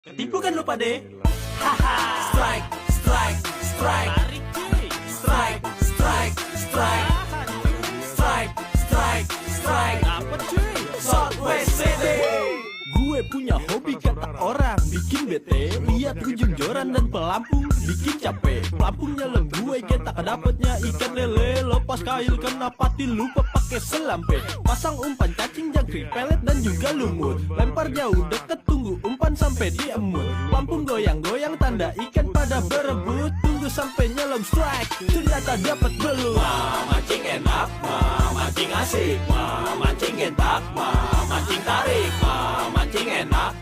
Ketipu kan lu pade? Haha. Strike, strike, strike. Tarik cuy. Strike, strike, strike. Strike, strike, strike. Dapet cuy. Southwest City. Gue punya hobi kata orang bikin bete. Lihat ujung joran dan pelampung bikin capek. Pelampungnya lem gue kita kedapatnya ikan lele. Lepas kail kena pati lupa pakai selampe. Pasang umpan cacing jangkrik pelet dan juga lumut. Lempar jauh deket tunggu umpan sampai diemut. Pelampung goyang-goyang tanda ikan pada berebut. Tunggu sampai nyelom strike. Ternyata dapat belut. Mancing enak, mancing asik, mancing enak, mancing tarik, mancing enak.